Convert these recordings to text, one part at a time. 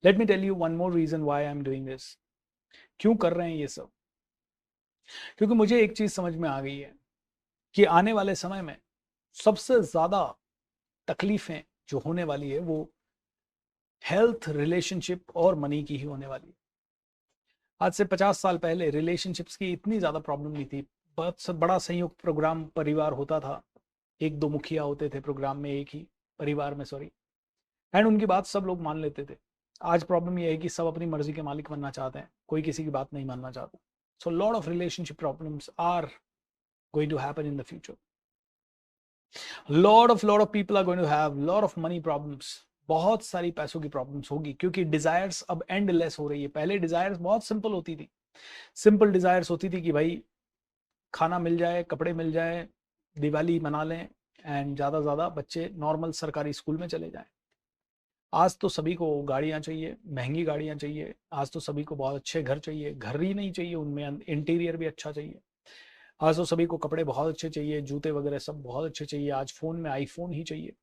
Late me tell you one more reason why I am doing this. क्यों कर रहे हैं ये सब? क्योंकि मुझे एक चीज समझ में आ गई है कि आने वाले समय में सबसे ज्यादा तकलीफें जो होने वाली है वो हेल्थ, रिलेशनशिप और मनी की ही होने वाली है। आज से 50 साल पहले रिलेशनशिप्स की इतनी ज्यादा प्रॉब्लम नहीं थी। बहुत बड़ा संयुक्त प्रोग्राम परिवार होता था, एक दो मुखिया होते थे प्रोग्राम में, एक ही परिवार में, सॉरी, एंड उनकी बात सब लोग मान लेते थे। आज प्रॉब्लम यह है कि सब अपनी मर्जी के मालिक बनना चाहते हैं, कोई किसी की बात नहीं मानना चाहता। So lot of relationship problems are going to happen in the future. Lot of people are going to have lot of money problems. बहुत सारी पैसों की प्रॉब्लम्स होगी क्योंकि डिजायर्स अब एंडलेस हो रही है। पहले डिजायर्स बहुत सिंपल होती थी। सिंपल डिजायर्स होती थी कि भाई खाना मिल जाए, कपड़े मिल जाए, दिवाली मना लें, एंड ज़्यादा ज़्यादा बच्चे नॉर्मल सरकारी स्कूल में चले जाएं। आज तो सभी को गाड़ियां चाहिए, महंगी गाड़ियां चाहिए। आज तो सभी को बहुत अच्छे घर चाहिए, घर ही नहीं चाहिए, उनमें इंटीरियर भी अच्छा चाहिए। आज तो सभी को कपड़े बहुत अच्छे चाहिए, जूते वगैरह सब बहुत अच्छे चाहिए। आज फोन में आईफोन ही चाहिए।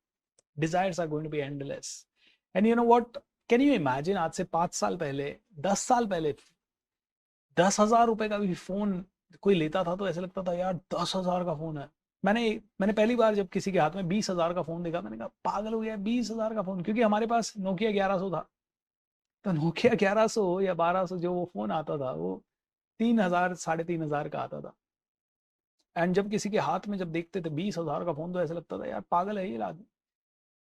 Desires are going to be endless. And you know what, can you imagine, आज से 5 साल पहले, 10 साल पहले, 10,000 रुपए का भी फोन कोई लेता था तो ऐसा लगता था यार 10,000 का फोन है। मैंने मैंने पहली बार जब किसी के हाथ में 20,000 का फोन देखा, मैंने कहा पागल हो गया, 20,000 का फोन। क्योंकि हमारे पास नोकिया 1100 था, तो नोकिया 1100 या 1200 जो वो फोन आता था वो 3,000 3,500 का आता था। एंड जब किसी के हाथ में जब देखते थे 20,000 का फोन तो ऐसा लगता था यार पागल है ये आदमी।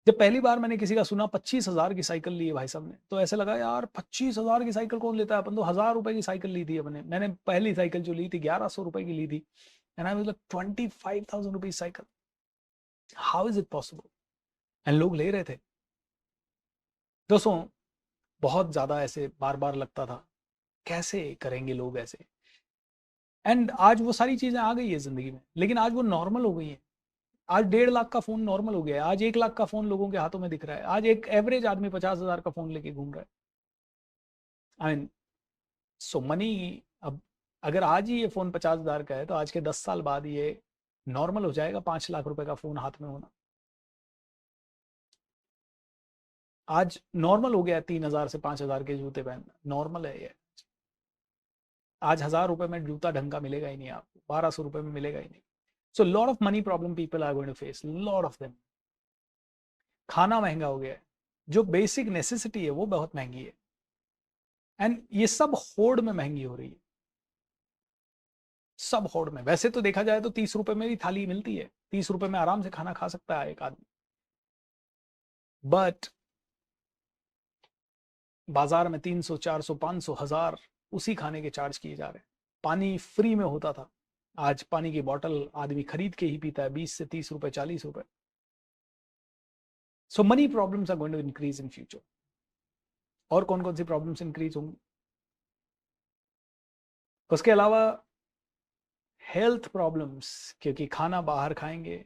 जब पहली बार मैंने किसी का सुना 25,000 की साइकिल ली है भाई साहब ने, तो ऐसे लगा यार 25,000 की साइकिल कौन लेता है, अपन तो 1,000 रुपए की साइकिल ली थी अपने। मैंने पहली साइकिल जो ली थी 1,100 रुपए की ली थी, and I was like 25,000 rupees cycle, how is it possible? And लोग ले रहे थे। दोस्तों, बहुत ज्यादा ऐसे बार बार लगता था कैसे करेंगे लोग ऐसे। एंड आज वो सारी चीजें आ गई है जिंदगी में, लेकिन आज वो नॉर्मल हो गई है। आज 1.5 लाख का फोन नॉर्मल हो गया है। आज 1 लाख का फोन लोगों के हाथों में दिख रहा है। आज एक एवरेज आदमी 50,000 का फोन लेके घूम रहा है। आई मीन, सो मनी, अब अगर आज ही ये फोन 50,000 का है तो आज के 10 साल बाद ये नॉर्मल हो जाएगा 5 लाख रुपए का फोन हाथ में होना। आज नॉर्मल हो गया है 3,000 से 5,000 के जूते पहनना, नॉर्मल है ये। आज 1,000 रुपए में जूता ढंग का मिलेगा ही नहीं आपको, 1,200 रुपए में मिलेगा ही नहीं। So lot of money problem people are going to face, lot of them. खाना महंगा हो गया है, जो बेसिक नेसेसिटी है वो बहुत महंगी है, एंड ये सब होड़ में महंगी हो रही है। सब होड़ में। वैसे तो देखा जाए तो 30 रुपए में भी थाली मिलती है, 30 रुपए में आराम से खाना खा सकता है एक आदमी, बट बाजार में 300, 400, 500, 1,000 उसी खाने के चार्ज किए जा रहे हैं। पानी फ्री में होता था, आज पानी की बोतल आदमी खरीद के ही पीता है, 20 से 30 रुपए, 40 रुपए। So money problems are going to increase in future. और कौन कौन सी प्रॉब्लम्स इंक्रीज होंगी उसके अलावा? हेल्थ प्रॉब्लम्स, क्योंकि खाना बाहर खाएंगे,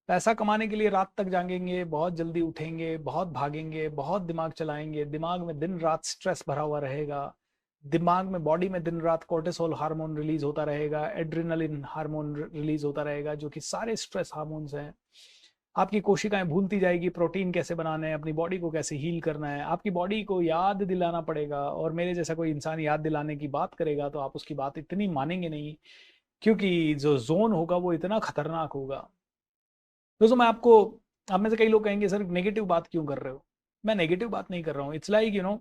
पैसा कमाने के लिए रात तक जागेंगे, बहुत जल्दी उठेंगे, बहुत भागेंगे, बहुत दिमाग चलाएंगे, दिमाग में दिन रात स्ट्रेस भरा हुआ रहेगा, दिमाग में, बॉडी में दिन रात कोर्टिसोल हार्मोन रिलीज होता रहेगा, एड्रेनलिन हार्मोन रिलीज होता रहेगा, जो कि सारे स्ट्रेस हार्मोन्स हैं। आपकी कोशिकाएं भूलती जाएगी प्रोटीन कैसे बनाना है, अपनी बॉडी को कैसे हील करना है। आपकी बॉडी को याद दिलाना पड़ेगा, और मेरे जैसा कोई इंसान याद दिलाने की बात करेगा तो आप उसकी बात इतनी मानेंगे नहीं, क्योंकि जो जोन होगा वो इतना खतरनाक होगा। दोस्तों, मैं आपको, आप में से कई लोग कहेंगे सर नेगेटिव बात क्यों कर रहे हो? मैं नेगेटिव बात नहीं कर रहा हूँ। इट्स लाइक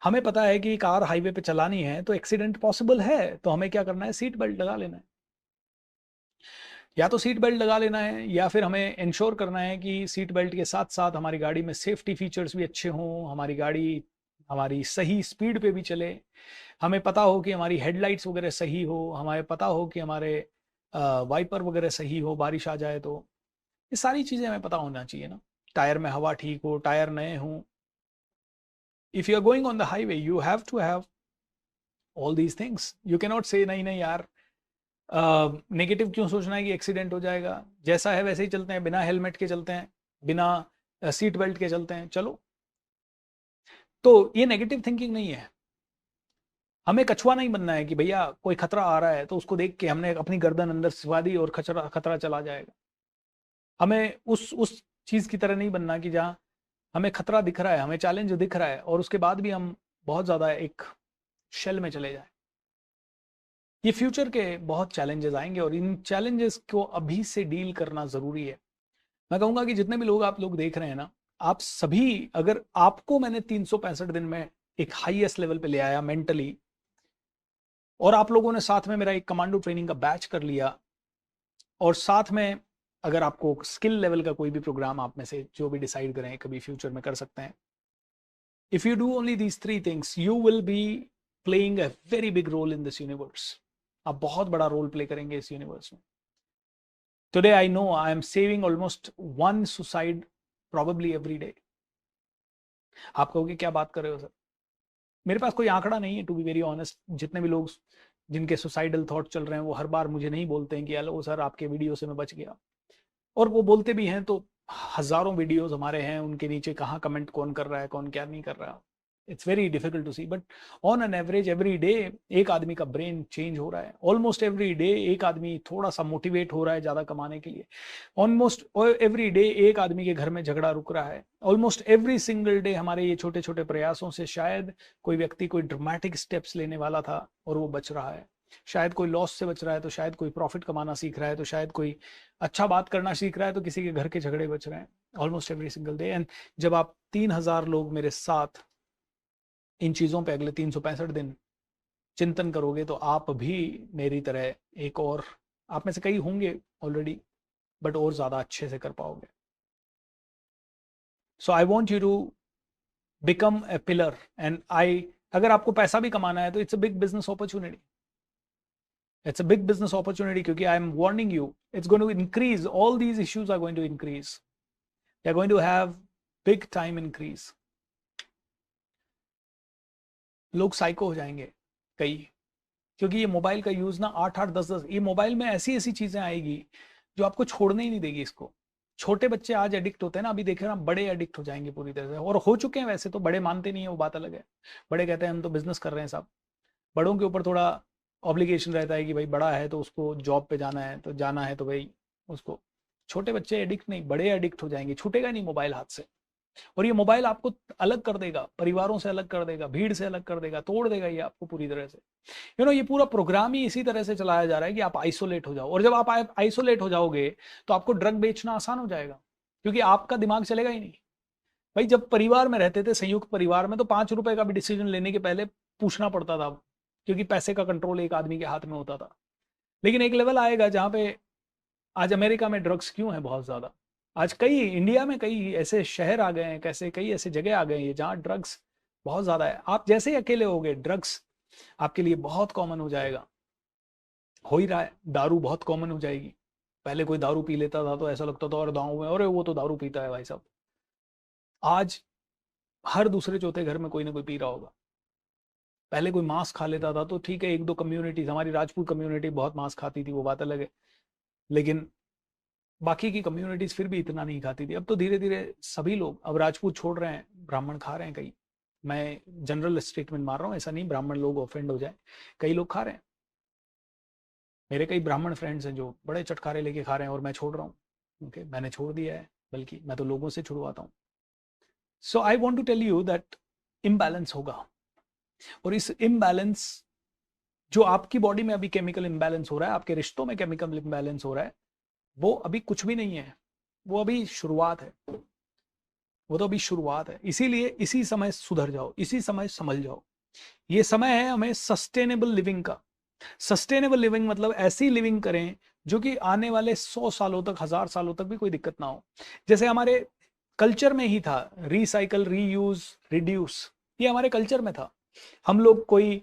हमें पता है कि कार हाईवे पे चलानी है तो एक्सीडेंट पॉसिबल है, तो हमें क्या करना है, सीट बेल्ट लगा लेना है। या तो सीट बेल्ट लगा लेना है, या फिर हमें इंश्योर करना है कि सीट बेल्ट के साथ साथ हमारी गाड़ी में सेफ्टी फीचर्स भी अच्छे हों, हमारी गाड़ी हमारी सही स्पीड पे भी चले, हमें पता हो कि हमारी हेडलाइट्स वगैरह सही हो, हमें पता हो कि हमारे वाइपर वगैरह सही हो, बारिश आ जाए तो। ये सारी चीज़ें हमें पता होना चाहिए ना। टायर में हवा ठीक हो, टायर नए हों। If you are going on the highway you have to have all these things. You can not say नहीं नहीं यार, नेगेटिव क्यों सोचना है कि एक्सीडेंट हो जाएगा, जैसा है वैसे ही चलते हैं, बिना हेलमेट के चलते हैं, बिना सीट बेल्ट के चलते हैं, चलो। तो ये नेगेटिव थिंकिंग नहीं है। हमें कछुआ नहीं बनना है कि भैया कोई खतरा आ रहा है तो उसको देख के हमने अपनी गर्दन अंदर सिवा दी और खतरा खतरा चला जाएगा। हमें उस चीज की तरह नहीं बनना कि जहाँ हमें खतरा दिख रहा है, हमें चैलेंज दिख रहा है, और उसके बाद भी हम बहुत ज़्यादा एक शेल में चले जाए। ये फ्यूचर के बहुत चैलेंजेस आएंगे और इन चैलेंजेस को अभी से डील करना ज़रूरी है। मैं कहूँगा कि जितने भी लोग आप लोग देख रहे हैं ना, आप सभी, अगर आपको मैंने 365 दिन में एक हाईएस्ट लेवल पे ले आया मेंटली, और आप लोगों ने साथ में मेरा एक कमांडो ट्रेनिंग का बैच कर लिया, और साथ में अगर आपको स्किल लेवल का कोई भी प्रोग्राम आप में से जो भी डिसाइड करें कभी फ्यूचर में कर सकते हैं, if you do only these 3 things you will be playing a very big role in this universe. आप बहुत बड़ा रोल प्ले करेंगे इस यूनिवर्स में। Today I know I am saving almost 1 suicide probably every day. आप कहोगे क्या बात कर रहे हो सर? मेरे पास कोई आंकड़ा नहीं है, टू बी वेरी ऑनेस्ट। जितने भी लोग जिनके सुसाइडल थॉट चल रहे हैं वो हर बार मुझे नहीं बोलते हैं कि हेलो सर आपके वीडियो से मैं बच गया, और वो बोलते भी हैं तो हजारों वीडियोस हमारे हैं, उनके नीचे कहाँ कमेंट कौन कर रहा है कौन क्या नहीं कर रहा, it's very difficult to see. But on an average every day एक आदमी का ब्रेन चेंज हो रहा है। ऑलमोस्ट एवरी डे एक आदमी थोड़ा सा मोटिवेट हो रहा है ज़्यादा कमाने के लिए। ऑलमोस्ट एवरी डे एक आदमी के घर में झगड़ा रुक रहा है। ऑलमोस्ट एवरी सिंगल डे हमारे ये छोटे छोटे प्रयासों से शायद कोई व्यक्ति कोई ड्रामेटिक स्टेप्स लेने वाला था और वो बच रहा है। शायद कोई लॉस से बच रहा है, तो शायद कोई प्रॉफिट कमाना सीख रहा है, तो शायद कोई अच्छा बात करना सीख रहा है, तो किसी के घर के झगड़े बच रहे हैं। Almost every single day. And जब आप 3000 लोग मेरे साथ इन चीज़ों पे अगले 365 दिन चिंतन करोगे, तो आप भी मेरी तरह एक और, आप में से कई होंगे ऑलरेडी, बट और ज़्यादा अच्छे से कर पाओगे। So I want you to become a pillar. And अगर आपको पैसा भी कमाना है तो it's a big business opportunity. It's a big business opportunity क्योंकि I am warning you, it's going to increase. All these issues are going to increase. They're going to have big time increase. लोग psycho हो जाएंगे कई, क्योंकि ये mobile का use ना 8-8 10-10, ये मोबाइल में ऐसी ऐसी चीजें आएगी जो आपको छोड़ने ही नहीं देगी इसको। छोटे बच्चे आज एडिक्ट होते हैं ना, अभी देखे ना, बड़े एडिक्ट हो जाएंगे पूरी तरह से, और हो चुके हैं वैसे तो। बड़े मानते नहीं है, वो बात अलग है। बड़े कहते हैं हम तो बिजनेस कर रहे हैं साहब। बड़ों के ऊपर थोड़ा ऑब्लिगेशन रहता है कि भाई बड़ा है तो उसको जॉब पे जाना है, तो जाना है तो भाई उसको। छोटे बच्चे एडिक्ट नहीं, बड़े एडिक्ट हो जाएंगे, छूटेगा नहीं मोबाइल हाथ से। और ये मोबाइल आपको अलग कर देगा, परिवारों से अलग कर देगा, भीड़ से अलग कर देगा, तोड़ देगा ये आपको पूरी तरह से। ये पूरा प्रोग्राम ही इसी तरह से चलाया जा रहा है कि आप आइसोलेट हो जाओ, और जब आप आइसोलेट हो जाओगे तो आपको ड्रग बेचना आसान हो जाएगा, क्योंकि आपका दिमाग चलेगा ही नहीं। भाई जब परिवार में रहते थे, संयुक्त परिवार में, तो 5 रुपए का भी डिसीजन लेने के पहले पूछना पड़ता था, क्योंकि पैसे का कंट्रोल एक आदमी के हाथ में होता था। लेकिन एक लेवल आएगा जहां पे, आज अमेरिका में ड्रग्स क्यों है बहुत ज्यादा, आज कई इंडिया में कई ऐसे शहर आ गए हैं, कैसे कई ऐसे जगह आ गए हैं जहां ड्रग्स बहुत ज्यादा है। आप जैसे ही अकेले हो गए, ड्रग्स आपके लिए बहुत कॉमन हो जाएगा। हो ही रहा है, दारू बहुत कॉमन हो जाएगी। पहले कोई दारू पी लेता था तो ऐसा लगता था और गाँव में, अरे वो तो दारू पीता है भाई साहब। आज हर दूसरे चौथे घर में कोई ना कोई पी रहा होगा। पहले कोई मांस खा लेता था तो ठीक है, एक दो कम्युनिटीज, हमारी राजपूत कम्युनिटी बहुत मांस खाती थी, वो बात अलग है, लेकिन बाकी की कम्युनिटीज फिर भी इतना नहीं खाती थी। अब तो धीरे धीरे सभी लोग अब राजपूत छोड़ रहे हैं, ब्राह्मण खा रहे हैं कई। मैं जनरल स्टेटमेंट मार रहा हूँ, ऐसा नहीं ब्राह्मण लोग ऑफेंड हो जाए, कई लोग खा रहे हैं। मेरे कई ब्राह्मण फ्रेंड्स हैं जो बड़े चटखारे लेके खा रहे हैं, और मैं छोड़ रहा हूँ। ओके, मैंने छोड़ दिया है, बल्कि मैं तो लोगों से छुड़वाता हूँ। So I want to tell you that imbalance होगा, और इस इम्बैलेंस, जो आपकी बॉडी में अभी केमिकल इम्बैलेंस हो रहा है, आपके रिश्तों में केमिकल इम्बैलेंस हो रहा है, वो अभी कुछ भी नहीं है, वो अभी शुरुआत है। वो तो अभी शुरुआत है। इसीलिए इसी समय सुधर जाओ, इसी समय संभल जाओ। ये समय है हमें सस्टेनेबल लिविंग का। सस्टेनेबल लिविंग मतलब ऐसी लिविंग करें जो कि आने वाले 100 सालों तक, 1000 सालों तक भी कोई दिक्कत ना हो। जैसे हमारे कल्चर में ही था, रिसाइकल, रीयूज, रिड्यूस, ये हमारे कल्चर में था। हम लोग, कोई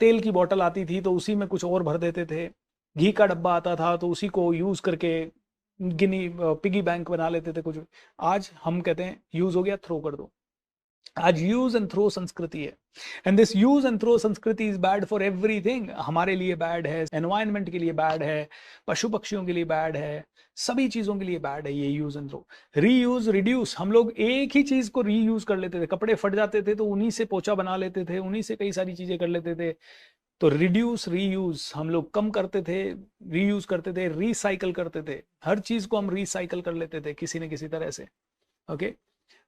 तेल की बोतल आती थी तो उसी में कुछ और भर देते थे, घी का डब्बा आता था तो उसी को यूज करके पिगी बैंक बना लेते थे कुछ। आज हम कहते हैं यूज हो गया, थ्रो कर दो। आज यूज एंड थ्रो संस्कृति है, and this use and throw संस्कृति इज बैड फॉर एवरीथिंग। हमारे लिए बैड है, एनवायरनमेंट के लिए बैड है, पशु पक्षियों के लिए बैड है, सभी चीजों के लिए बैड है ये use and throw. Reuse, reduce, हम लोग एक ही चीज को रीयूज कर लेते थे। कपड़े फट जाते थे तो उन्हीं से पोछा बना लेते थे, उन्हीं से कई सारी चीजें कर लेते थे। तो रिड्यूस, रीयूज हम लोग कम करते थे, रीयूज करते थे, रिसाइकल करते थे। हर चीज को हम रिसाइकल कर लेते थे किसी न किसी तरह से। ओके,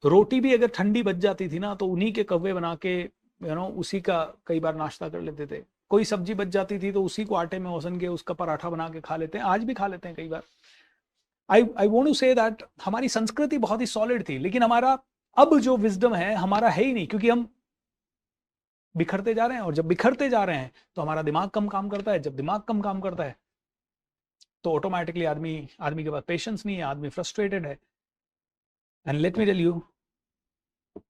रोटी भी अगर ठंडी बच जाती थी ना तो उन्हीं के कव्वे बना के उसी का कई बार नाश्ता कर लेते थे। कोई सब्जी बच जाती थी तो उसी को आटे में ओसन के उसका पराठा बना के खा लेते हैं, आज भी खा लेते हैं कई बार। I want to say that हमारी संस्कृति बहुत ही सॉलिड थी, लेकिन हमारा अब जो विजडम है हमारा है ही नहीं, क्योंकि हम बिखरते जा रहे हैं, और जब बिखरते जा रहे हैं तो हमारा दिमाग कम काम करता है। जब दिमाग कम काम करता है तो ऑटोमेटिकली आदमी के पास पेशेंस नहीं है, आदमी फ्रस्ट्रेटेड है। And let me tell you,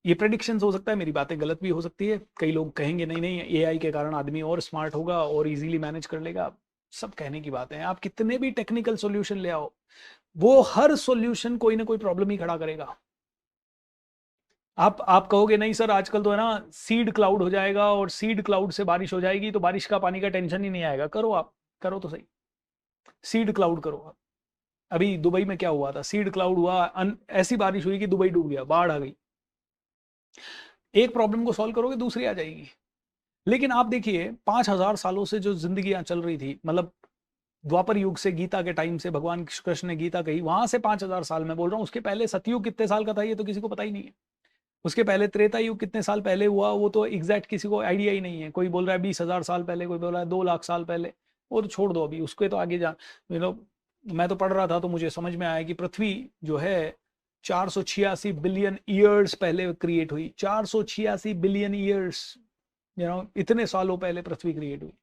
ये प्रेडिक्शंस हो सकता है, मेरी बातें गलत भी हो सकती है। कई लोग कहेंगे नहीं नहीं एआई के कारण आदमी और स्मार्ट होगा और इजीली मैनेज कर लेगा। सब कहने की बातें हैं। आप कितने भी टेक्निकल सॉल्यूशन ले आओ, वो हर सॉल्यूशन कोई ना कोई प्रॉब्लम ही खड़ा करेगा। आप कहोगे नहीं सर आजकल तो है ना सीड क्लाउड हो जाएगा और सीड क्लाउड से बारिश हो जाएगी तो बारिश का पानी का टेंशन ही नहीं आएगा। करो, आप करो तो सही, सीड क्लाउड करो आप। अभी दुबई में क्या हुआ था, सीड क्लाउड हुआ, ऐसी बारिश हुई कि दुबई डूब गया, बाढ़ आ गई। एक प्रॉब्लम को सॉल्व करोगे दूसरी आ जाएगी। लेकिन आप देखिए 5000 सालों से जो जिंदगियां चल रही थी, मतलब द्वापर युग से, गीता के टाइम से भगवान कृष्ण ने गीता कही, वहां से 5000 साल मैं बोल रहा हूं। उसके पहले सतयुग कितने साल का था ये तो किसी को पता ही नहीं है। उसके पहले त्रेता युग कितने साल पहले हुआ वो तो एग्जैक्ट किसी को आइडिया ही नहीं है। कोई बोल रहा है 20,000 साल पहले, कोई बोल रहा है 2 लाख साल पहले। वो तो छोड़ दो, अभी उसके तो आगे जा मैं तो पढ़ रहा था तो मुझे समझ में आया कि पृथ्वी जो है 486 बिलियन ईयर्स पहले क्रिएट हुई। 486 बिलियन ईयर्स, इतने सालों पहले पृथ्वी क्रिएट हुई।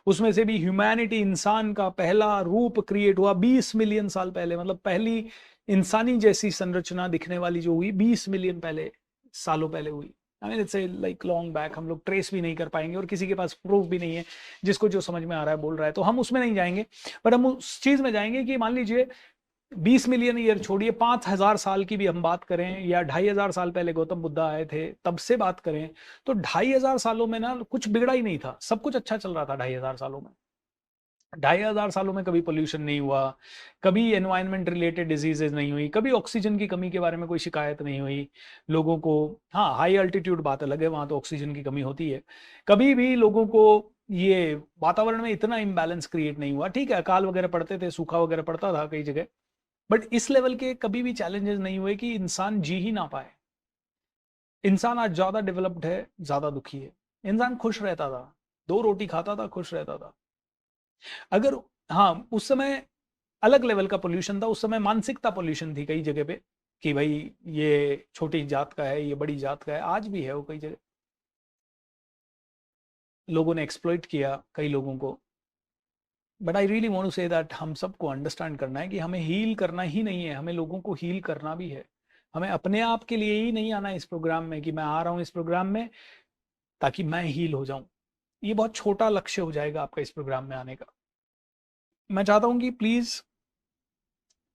उसमें से भी ह्यूमैनिटी, इंसान का पहला रूप क्रिएट हुआ 20 मिलियन साल पहले। मतलब पहली इंसानी जैसी संरचना दिखने वाली जो हुई 20 मिलियन सालों पहले हुई। I mean it's like long back. हम लोग ट्रेस भी नहीं कर पाएंगे और किसी के पास प्रूफ भी नहीं है। जिसको जो समझ में आ रहा है बोल रहा है, तो हम उसमें नहीं जाएंगे। पर हम उस चीज में जाएंगे कि मान लीजिए 20 मिलियन ईयर छोड़िए, 5000 साल की भी हम बात करें या 2500 साल पहले गौतम बुद्ध आए थे तब से बात करें, तो 2500 सालों में ना कुछ बिगड़ा ही नहीं था, सब कुछ अच्छा चल रहा था 2500 सालों में। 2500 सालों में कभी पोल्यूशन नहीं हुआ, कभी एनवायरनमेंट रिलेटेड डिजीजेज नहीं हुई, कभी ऑक्सीजन की कमी के बारे में कोई शिकायत नहीं हुई लोगों को। हाँ, हाई अल्टीट्यूड बात अलग है, वहां तो ऑक्सीजन की कमी होती है। कभी भी लोगों को ये वातावरण में इतना इम्बैलेंस क्रिएट नहीं हुआ। ठीक है, अकाल वगैरह पड़ते थे, सूखा वगैरह पड़ता था कई जगह, बट इस लेवल के कभी भी चैलेंजेस नहीं हुए कि इंसान जी ही ना पाए। इंसान आज ज्यादा डेवलप्ड है, ज्यादा दुखी है। इंसान खुश रहता था, 2 रोटी खाता था, खुश रहता था। अगर हाँ, उस समय अलग लेवल का पोल्यूशन था, उस समय मानसिकता पोल्यूशन थी कई जगह पे कि भाई ये छोटी जात का है, ये बड़ी जात का है। आज भी है वो कई जगह, लोगों ने एक्सप्लॉइट किया कई लोगों को। But I really want to say that हम सबको अंडरस्टैंड करना है कि हमें हील करना ही नहीं है, हमें लोगों को हील करना भी है। हमें अपने आप के लिए ही नहीं आना इस प्रोग्राम में कि मैं आ रहा हूँ इस प्रोग्राम में ताकि मैं हील हो जाऊं। ये बहुत छोटा लक्ष्य हो जाएगा आपका इस प्रोग्राम में आने का। मैं चाहता हूं कि प्लीज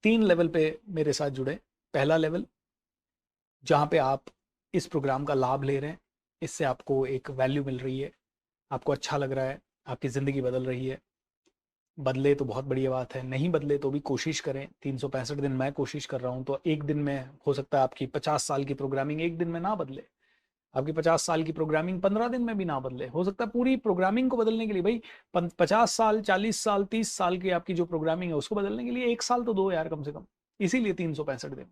3 लेवल पे मेरे साथ जुड़े। पहला लेवल जहां पे आप इस प्रोग्राम का लाभ ले रहे हैं, इससे आपको एक वैल्यू मिल रही है, आपको अच्छा लग रहा है, आपकी ज़िंदगी बदल रही है। बदले तो बहुत बढ़िया बात है, नहीं बदले तो भी कोशिश करें। 365 दिन मैं कोशिश कर रहा हूं, तो एक दिन में हो सकता है आपकी 50 साल की प्रोग्रामिंग एक दिन में ना बदले, आपकी 50 साल की प्रोग्रामिंग 15 दिन में भी ना बदले। हो सकता है पूरी प्रोग्रामिंग को बदलने के लिए भाई 50 साल, 40 साल, 30 साल की आपकी जो प्रोग्रामिंग है उसको बदलने के लिए 1 साल तो दो यार कम से कम। इसीलिए 365 दिन।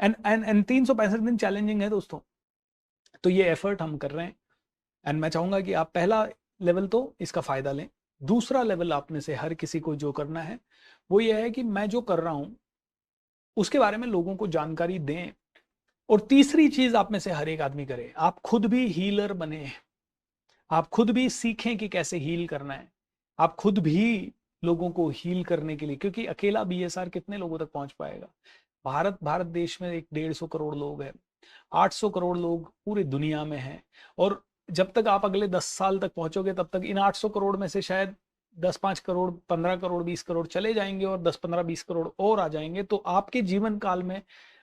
एंड 365 दिन चैलेंजिंग है दोस्तों, तो ये एफर्ट हम कर रहे हैं। एंड मैं चाहूंगा कि आप पहला लेवल तो इसका फायदा लें। दूसरा लेवल आप में से हर किसी को जो करना है वो ये है कि मैं जो कर रहा हूं उसके बारे में लोगों को जानकारी दें। और तीसरी चीज आप में से हर एक आदमी करे, आप खुद भी हीलर बने। आप खुद भी सीखें कि कैसे हील करना है। आप खुद भी लोगों को हील करने के लिए, क्योंकि अकेला बीएसआर कितने लोगों तक पहुंच पाएगा। भारत देश में 150 करोड़ लोग हैं, 800 करोड़ लोग पूरी दुनिया में हैं। और जब तक आप अगले 10 साल तक पहुंचोगे तब तक इन 800 करोड़ में से शायद 10-5 करोड़, 15 करोड़, 20 करोड़ चले जाएंगे और 10-15-20 करोड़ और आ जाएंगे। तो आपके जीवन काल में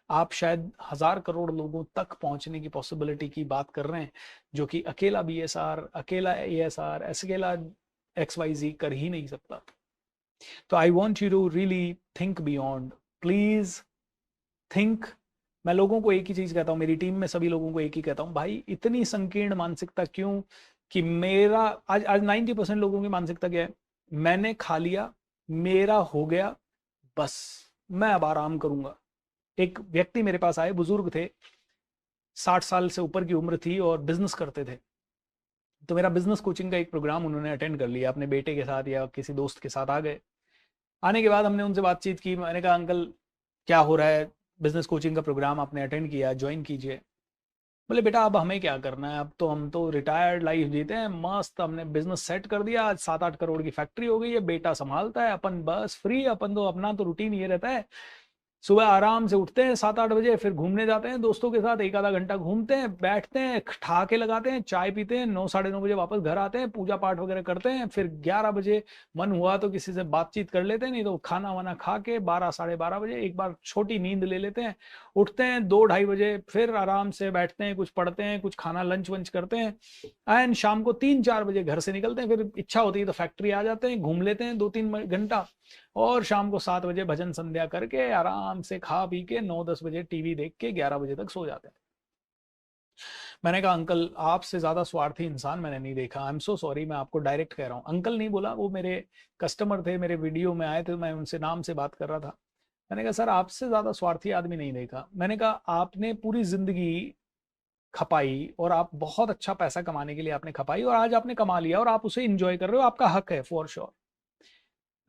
आप शायद 1000 करोड़ लोगों तक पहुंचने की पॉसिबिलिटी की बात कर रहे हैं, जो कि अकेला बीएसआर, अकेला एएसआर, अकेला XYZ कर ही नहीं सकता। तो I want you to really think beyond, please think. मैं लोगों को एक ही चीज कहता हूँ, मेरी टीम में सभी लोगों को एक ही कहता हूँ, भाई इतनी संकीर्ण मानसिकता क्यों? कि मेरा आज 90% लोगों की मानसिकता क्या है, मैंने खा लिया, मेरा हो गया, बस मैं अब आराम करूंगा। एक व्यक्ति मेरे पास आए, बुजुर्ग थे, 60 साल से ऊपर की उम्र थी और बिजनेस करते थे। तो मेरा बिजनेस कोचिंग का एक प्रोग्राम उन्होंने अटेंड कर लिया, अपने बेटे के साथ या किसी दोस्त के साथ आ गए। आने के बाद हमने उनसे बातचीत की, मैंने कहा अंकल क्या हो रहा है, बिजनेस कोचिंग का प्रोग्राम आपने अटेंड किया, ज्वाइन कीजिए। बोले बेटा अब हमें क्या करना है, अब तो हम तो रिटायर्ड लाइफ जीते हैं, मस्त हमने बिजनेस सेट कर दिया, आज 7-8 करोड़ की फैक्ट्री हो गई है, बेटा संभालता है, अपन बस फ्री, अपन तो अपना तो रूटीन ये रहता है, सुबह आराम से उठते हैं 7-8 बजे, फिर घूमने जाते हैं दोस्तों के साथ, एक आधा घंटा घूमते हैं, बैठते हैं, ठहाके लगाते हैं, चाय पीते हैं, 9-9:30 बजे वापस घर आते हैं, पूजा पाठ वगैरह करते हैं, फिर 11 बजे मन हुआ तो किसी से बातचीत कर लेते हैं, नहीं तो खाना वाना खा के 12-12:30 बजे एक बार छोटी नींद ले लेते हैं, उठते हैं 2-2:30 बजे, फिर आराम से बैठते हैं, कुछ पढ़ते हैं, कुछ खाना लंच वंच करते हैं, एंड शाम को 3-4 बजे घर से निकलते हैं, फिर इच्छा होती है तो फैक्ट्री आ जाते हैं, घूम लेते हैं 2-3 घंटा, और शाम को 7 बजे भजन संध्या करके आराम से खा पी के 9-10 बजे टीवी देख के 11 बजे तक सो जाते हैं। मैंने कहा अंकल आपसे ज्यादा स्वार्थी इंसान मैंने नहीं देखा, आई एम सो सॉरी, मैं आपको डायरेक्ट कह रहा हूँ, अंकल नहीं बोला, वो मेरे कस्टमर थे, मेरे वीडियो में आए थे, मैं उनसे नाम से बात कर रहा था। मैंने कहा सर आपसे ज्यादा स्वार्थी आदमी नहीं देखा। मैंने कहा आपने पूरी जिंदगी खपाई और आप बहुत अच्छा पैसा कमाने के लिए आपने खपाई, और आज आपने कमा लिया और आप उसे इंजॉय कर रहे हो, आपका हक है फॉर श्योर।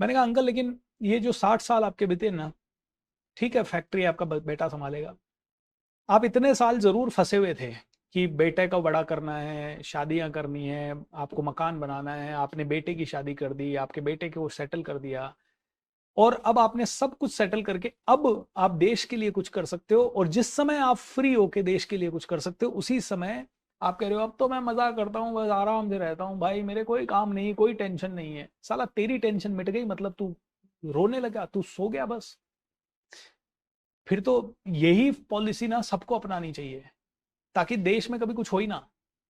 मैंने कहा अंकल लेकिन ये जो 60 साल आपके बीते ना, ठीक है फैक्ट्री आपका बेटा संभालेगा, आप इतने साल जरूर फंसे हुए थे कि बेटे को बड़ा करना है, शादियां करनी है, आपको मकान बनाना है, आपने बेटे की शादी कर दी, आपके बेटे को सेटल कर दिया, और अब आपने सब कुछ सेटल करके अब आप देश के लिए कुछ कर सकते हो, और जिस समय आप फ्री होके देश के लिए कुछ कर सकते हो उसी समय आप कह रहे हो अब तो मैं मजा करता हूँ, बस आराम से रहता हूँ भाई, मेरे कोई काम नहीं, कोई टेंशन नहीं है। साला तेरी टेंशन मिट गई मतलब तू रोने लगा, तू सो गया बस। फिर तो यही पॉलिसी ना सबको अपनानी चाहिए, ताकि देश में कभी कुछ हो ही ना,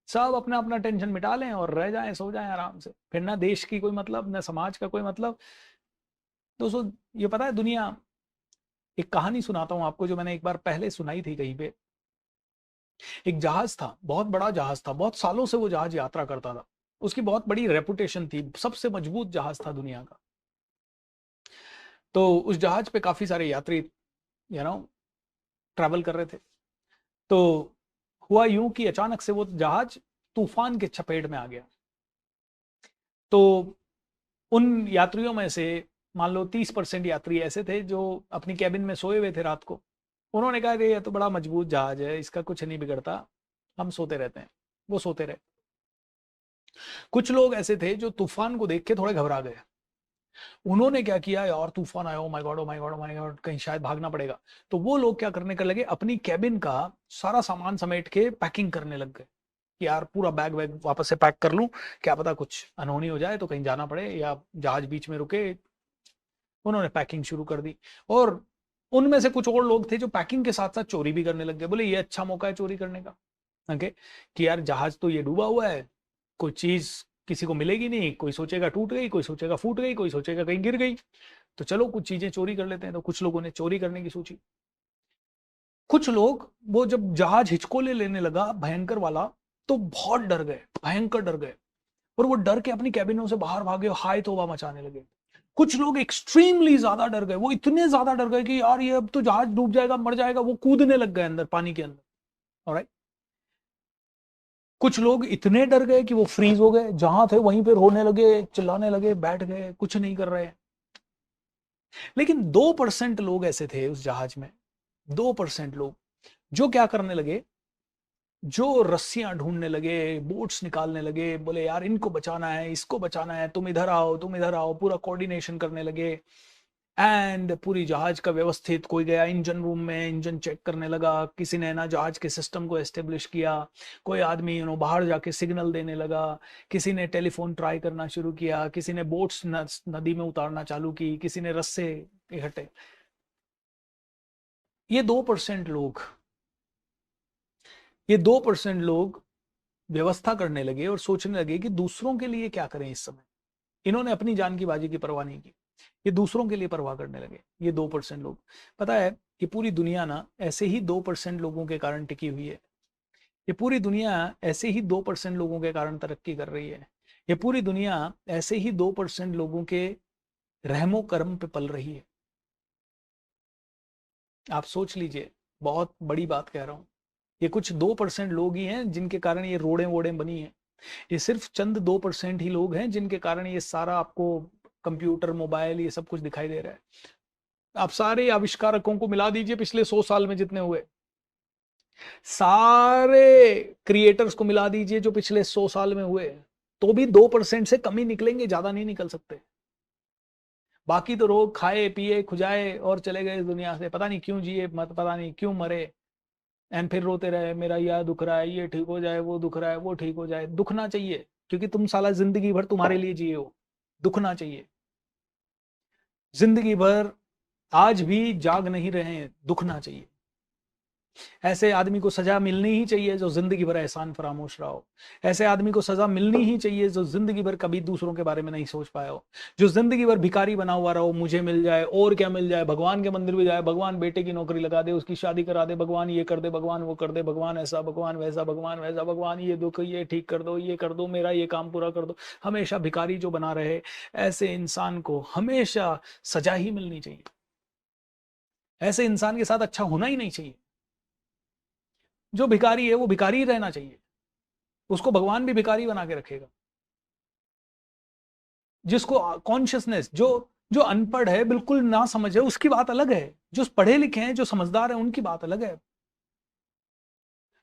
सब अपना अपना टेंशन मिटा लें और रह जाएं, सो जाएं आराम से, फिर ना देश की कोई मतलब, ना समाज का कोई मतलब। दोस्तों ये पता है दुनिया, एक कहानी सुनाता हूं आपको जो मैंने एक बार पहले सुनाई थी कहीं पे। एक जहाज था, बहुत बड़ा जहाज था, बहुत सालों से वो जहाज यात्रा करता था, उसकी बहुत बड़ी रेपुटेशन थी, सबसे मजबूत जहाज था दुनिया का। तो उस जहाज पे काफी सारे यात्री यू नो ट्रैवल कर रहे थे। तो हुआ यूं कि अचानक से वो जहाज तूफान के चपेट में आ गया। तो उन यात्रियों में से मान लो 30% यात्री ऐसे थे जो अपनी कैबिन में सोए हुए थे रात को। उन्होंने कहा ये तो बड़ा मजबूत जहाज है, इसका कुछ नहीं बिगड़ता, हम सोते रहते हैं। वो सोते रहे। कुछ लोग ऐसे थे जो तूफान को देख के थोड़े घबरा गए। उन्होंने क्या किया, यार तूफान आया, oh my God, oh my God, oh my God, कहीं शायद भागना पड़ेगा। तो वो लोग क्या करने कर लगे, अपनी कैबिन का सारा सामान समेट के पैकिंग करने लग गए कि यार पूरा बैग वैग वापस से पैक कर लूं, क्या पता कुछ अनहोनी हो जाए तो कहीं जाना पड़े या जहाज बीच में रुके। उन्होंने पैकिंग शुरू कर दी। और उनमें से कुछ और लोग थे जो पैकिंग के साथ साथ चोरी भी करने लग गए। बोले ये अच्छा मौका है चोरी करने का, ओके, कि यार जहाज तो ये डूबा हुआ है, कोई चीज किसी को मिलेगी नहीं, कोई सोचेगा टूट गई, कोई सोचेगा फूट गई, कोई सोचेगा कहीं गिर गई, तो चलो कुछ चीजें चोरी कर लेते हैं। तो कुछ लोगों ने चोरी करने की सोची। कुछ लोग, वो जब जहाज हिचकोले लेने लगा भयंकर वाला, तो बहुत डर गए, भयंकर डर गए, और वो डर के अपनी कैबिनों से बाहर भागे, हाय तौबा मचाने लगे। कुछ लोग एक्सट्रीमली ज्यादा डर गए, वो इतने ज्यादा डर गए कि यार ये अब तो जहाज डूब जाएगा, मर जाएगा, वो कूदने लग गए अंदर, पानी के अंदर। ऑलराइट। कुछ लोग इतने डर गए कि वो फ्रीज हो गए, जहां थे वहीं पे रोने लगे, चिल्लाने लगे, बैठ गए, कुछ नहीं कर रहे। लेकिन 2% लोग ऐसे थे उस जहाज में, 2% लोग जो क्या करने लगे, जो रस्सियां ढूंढने लगे, बोट्स निकालने लगे, बोले यार इनको बचाना है, इसको बचाना है, तुम इधर आओ, तुम इधर आओ, पूरा कोऑर्डिनेशन करने लगे। एंड पूरी जहाज का व्यवस्थित, कोई गया इंजन रूम में, इंजन चेक करने लगा, किसी ने ना जहाज के सिस्टम को एस्टेब्लिश किया, कोई आदमी बाहर जाके सिग्नल देने लगा, किसी ने टेलीफोन ट्राई करना शुरू किया, किसी ने बोट्स नदी में उतारना चालू की, किसी ने रस्से इकट्ठे। ये 2% लोग, ये 2% लोग व्यवस्था करने लगे और सोचने लगे कि दूसरों के लिए क्या करें इस समय। इन्होंने अपनी जान की बाजी की परवाह नहीं की, ये दूसरों के लिए परवाह करने लगे, ये 2% लोग। पता है कि पूरी दुनिया ना ऐसे ही 2% लोगों के कारण टिकी हुई है। ये पूरी दुनिया ऐसे ही 2% लोगों के कारण तरक्की कर रही है। ये पूरी दुनिया ऐसे ही 2% लोगों के रहमो कर्म पे पल रही है। आप सोच लीजिए, बहुत बड़ी बात कह रहा हूँ। ये कुछ 2% लोग ही हैं जिनके कारण ये रोडें वोडें बनी हैं। ये सिर्फ चंद 2% ही लोग हैं जिनके कारण ये सारा आपको कंप्यूटर, मोबाइल, ये सब कुछ दिखाई दे रहा है। आप सारे आविष्कारकों को मिला दीजिए पिछले 100 साल में जितने हुए, सारे क्रिएटर्स को मिला दीजिए जो पिछले 100 साल में हुए, तो भी 2% से कम ही निकलेंगे, ज्यादा नहीं निकल सकते। बाकी तो लोग खाए पिए खुजाए और चले गए इस दुनिया से, पता नहीं क्यों जिए, मत पता नहीं क्यों मरे, एंड फिर रोते रहे, मेरा यह दुख रहा है, ये ठीक हो जाए, वो दुख रहा है, वो ठीक हो जाए। दुखना चाहिए, क्योंकि तुम साला जिंदगी भर तुम्हारे लिए जिए हो, दुखना चाहिए। जिंदगी भर आज भी जाग नहीं रहे हैं, दुखना चाहिए। ऐसे आदमी को सजा मिलनी ही चाहिए जो जिंदगी भर एहसान फरामोश रहा हो। ऐसे आदमी को सजा मिलनी ही चाहिए जो जिंदगी भर कभी दूसरों के बारे में नहीं सोच पाया हो, जो जिंदगी भर भिखारी बना हुआ रहो, मुझे मिल जाए और क्या मिल जाए, भगवान के मंदिर में जाए, भगवान बेटे की नौकरी लगा दे, उसकी शादी करा दे, भगवान ये कर दे, भगवान वो कर दे, भगवान ऐसा, भगवान वैसा, भगवान वैसा, भगवान ये दुख ये ठीक कर दो, ये कर दो, मेरा ये काम पूरा कर दो। हमेशा भिखारी जो बना रहे, ऐसे इंसान को हमेशा सजा ही मिलनी चाहिए। ऐसे इंसान के साथ अच्छा होना ही नहीं चाहिए। जो भिखारी है वो भिखारी ही रहना चाहिए, उसको भगवान भी भिखारी बना के रखेगा। जिसको कॉन्शियसनेस, जो जो अनपढ़ है, बिल्कुल ना समझ है, उसकी बात अलग है। जो पढ़े लिखे हैं, जो समझदार हैं, उनकी बात अलग है।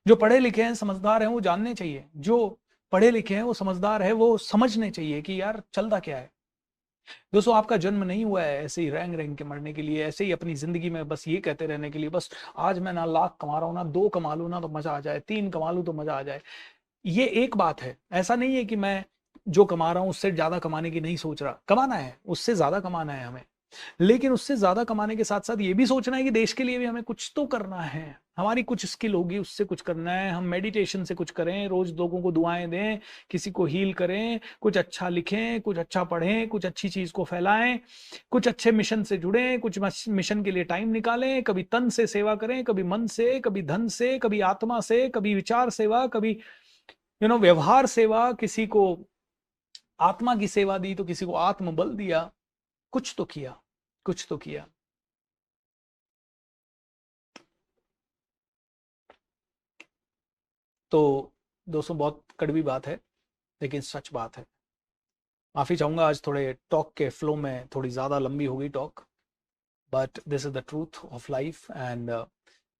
जो पढ़े लिखे हैं, समझदार हैं, वो जानने चाहिए। जो पढ़े लिखे हैं, वो समझदार है, वो समझने चाहिए कि यार चलता क्या है। दोस्तों, आपका जन्म नहीं हुआ है ऐसे ही रैंग रैंग के मरने के लिए, ऐसे ही अपनी जिंदगी में बस ये कहते रहने के लिए, बस आज मैं ना लाख कमा रहा हूं, ना 2 कमा लूं ना तो मजा आ जाए, 3 कमा लूं तो मजा आ जाए। ये एक बात है। ऐसा नहीं है कि मैं जो कमा रहा हूं उससे ज्यादा कमाने की नहीं सोच रहा, कमाना है, उससे ज्यादा कमाना है हमें। लेकिन उससे ज्यादा कमाने के साथ साथ ये भी सोचना है कि देश के लिए भी हमें कुछ तो करना है। हमारी कुछ स्किल होगी, उससे कुछ करना है। हम मेडिटेशन से कुछ करें, रोज लोगों को दुआएं दें, किसी को हील करें, कुछ अच्छा लिखें, कुछ अच्छा पढ़ें, कुछ अच्छी चीज को फैलाएं, कुछ अच्छे मिशन से जुड़ें, कुछ मिशन के लिए टाइम निकालें। कभी तन से सेवा करें, कभी मन से, कभी धन से, कभी आत्मा से, कभी विचार सेवा, कभी व्यवहार सेवा। किसी को आत्मा की सेवा दी तो किसी को आत्मबल दिया। कुछ तो किया, कुछ तो किया। तो दोस्तों, बहुत कड़वी बात है लेकिन सच बात है। माफी चाहूंगा, आज थोड़े टॉक के फ्लो में थोड़ी ज्यादा लंबी हो गई talk, but this is the truth of life. And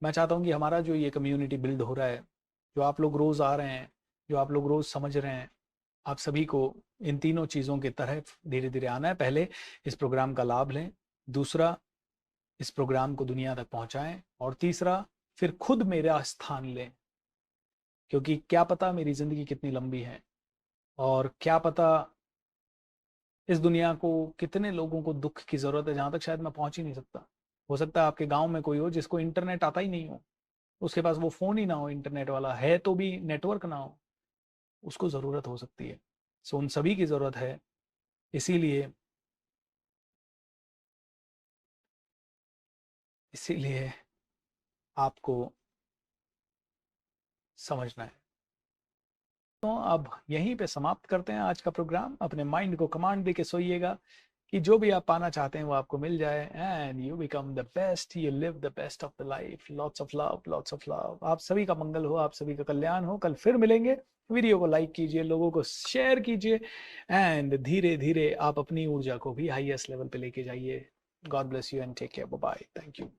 मैं चाहता हूँ कि हमारा जो ये कम्युनिटी बिल्ड हो रहा है, जो आप लोग रोज आ रहे हैं, जो आप लोग रोज समझ रहे हैं, आप सभी को इन तीनों चीज़ों की तरफ धीरे धीरे आना है। पहले इस प्रोग्राम का लाभ लें, दूसरा इस प्रोग्राम को दुनिया तक पहुंचाएं, और तीसरा फिर खुद मेरा स्थान लें। क्योंकि क्या पता मेरी ज़िंदगी कितनी लंबी है, और क्या पता इस दुनिया को कितने लोगों को दुख की ज़रूरत है जहाँ तक शायद मैं पहुंच ही नहीं सकता। हो सकता है आपके गांव में कोई हो जिसको इंटरनेट आता ही नहीं हो, उसके पास वो फ़ोन ही ना हो, इंटरनेट वाला है तो भी नेटवर्क ना हो, उसको ज़रूरत हो सकती है। सो उन सभी की ज़रूरत है। इसीलिए इसीलिए आपको समझना है। तो अब यहीं पे समाप्त करते हैं आज का प्रोग्राम। अपने माइंड को कमांड दे के सोइएगा कि जो भी आप पाना चाहते हैं वो आपको मिल जाए, and you become the best, you live the best of the life. Lots of love, lots of love. आप सभी का मंगल हो, आप सभी का कल्याण हो। कल फिर मिलेंगे। वीडियो को लाइक कीजिए, लोगों को शेयर कीजिए, एंड धीरे धीरे आप अपनी ऊर्जा को भी हाईएस्ट लेवल पे लेके जाइए। God bless you and take care, bye bye, thank you.